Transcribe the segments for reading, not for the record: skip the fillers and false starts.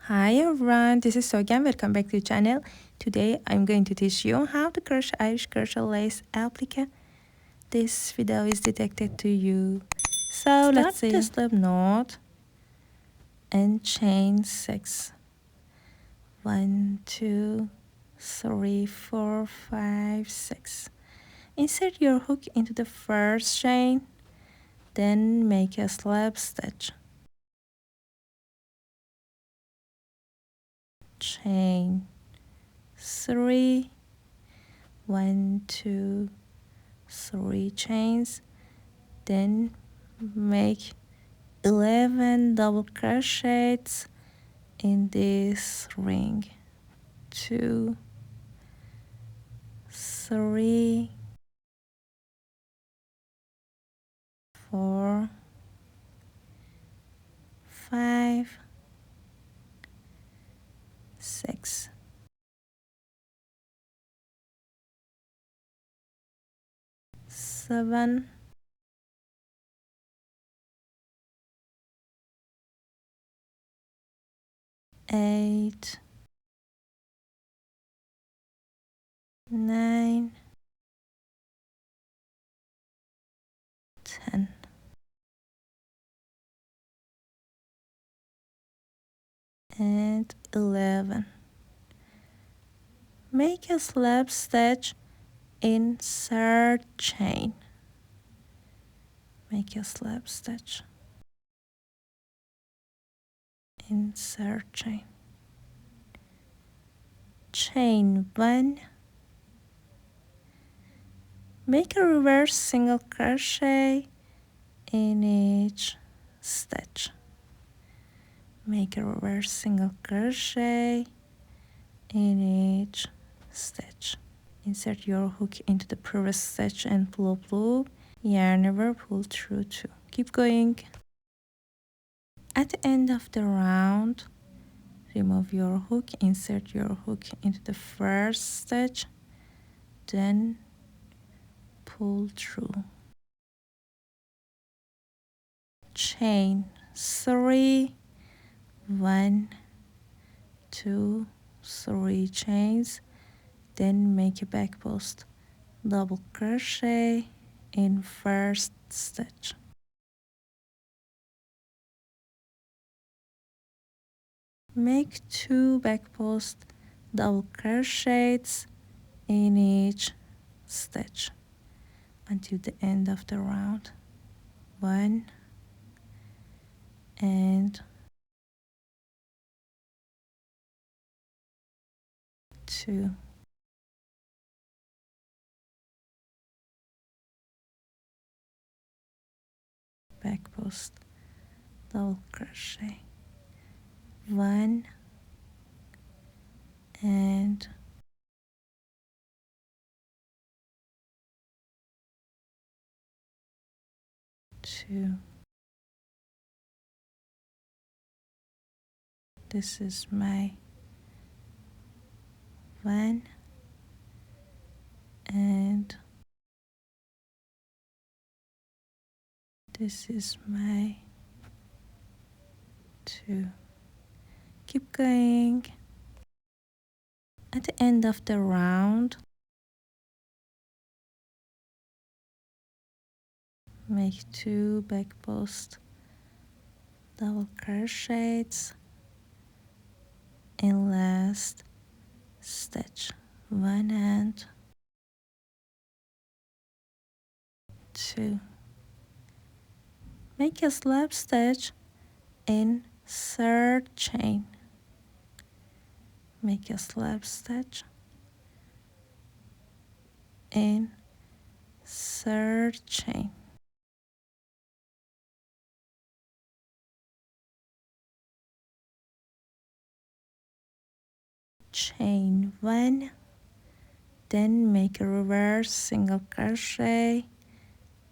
Hi everyone, this is Sogan. Welcome back to the channel. Today I'm going to teach you how to crochet Irish crochet lace applique. This video is dedicated to you. So let's see. Start the slip knot and chain 6. 1, 2, 3, 4, 5, 6. Insert your hook into the first chain, then make a slip stitch. Chain 3, 1, 2, 3 chains, then make 11 double crochets in this ring. 2, 3, 4, 5, 6. 7, 8, 9, 10. And 11. Make a slip stitch in third chain. Make a slip stitch in third chain. Chain 1. Make a reverse single crochet in each stitch. Make a reverse single crochet in each stitch. Insert your hook into the previous stitch and pull up, yarn over, pull through 2. Keep going. At the end of the round, remove your hook, insert your hook into the first stitch, then pull through. Chain 3, 1, 2, 3 chains, then make a back post double crochet in first stitch. Make 2 back post double crochets in each stitch until the end of the round. 1 and 2. Back post double crochet. 1 and 2. This is my 1 and this is my 2. Keep going. At the end of the round, make 2 back post double crochets in last stitch. 1 and 2. Make a slip stitch in third chain. Make a slip stitch in third chain. Chain 1, then make a reverse single crochet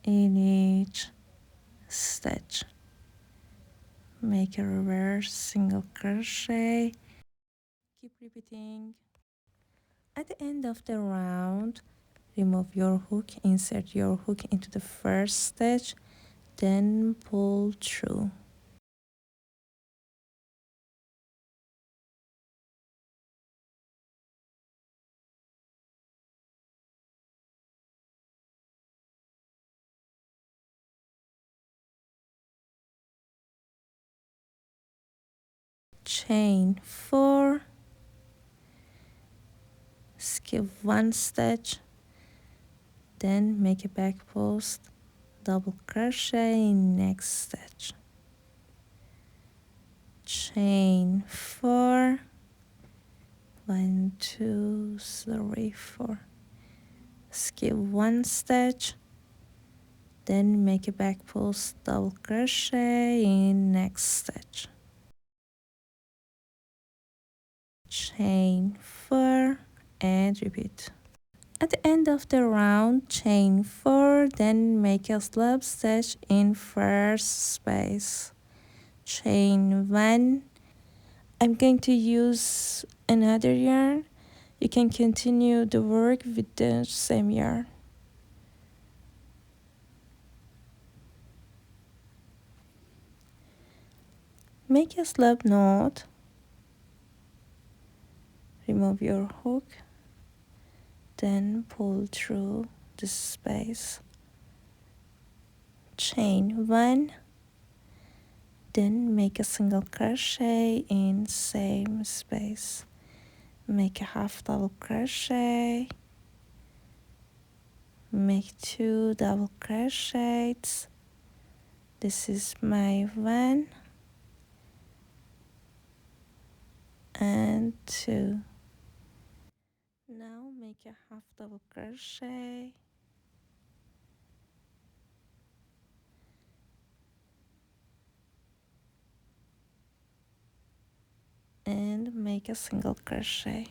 in each stitch. Make a reverse single crochet. Keep repeating. At the end of the round, remove your hook, insert your hook into the first stitch, then pull through. chain 4, skip 1 stitch, then make a back post, double crochet in next stitch, chain 4, 1 2 3 4, skip 1 stitch, then make a back post, double crochet in next stitch, chain 4 and repeat. At the end of the round, chain 4, then make a slip stitch in first space, chain 1. I'm going to use another yarn. You can continue the work with the same yarn. Make a slip knot, remove your hook, then pull through the space, chain 1, then make a single crochet in same space, make a half double crochet, make 2 double crochets. This is my 1 and 2. Now make a half double crochet and make a single crochet,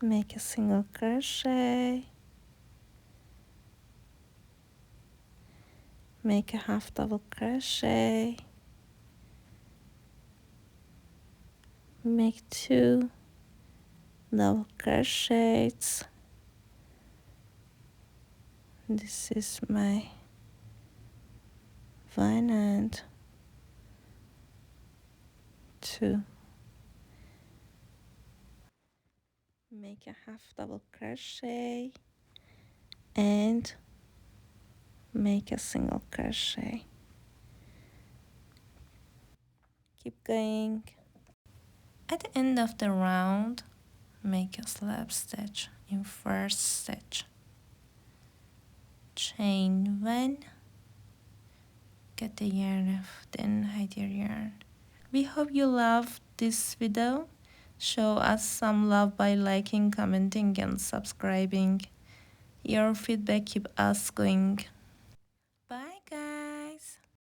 make a single crochet, make a half double crochet, make 2 double crochets. This is my 1 and 2. Make a half double crochet and make a single crochet. Keep going. At the end of the round, make a slip stitch in first stitch, chain 1, get the yarn off, then hide your yarn. We hope you loved this video. Show us some love by liking, commenting and subscribing. Your feedback keeps us going.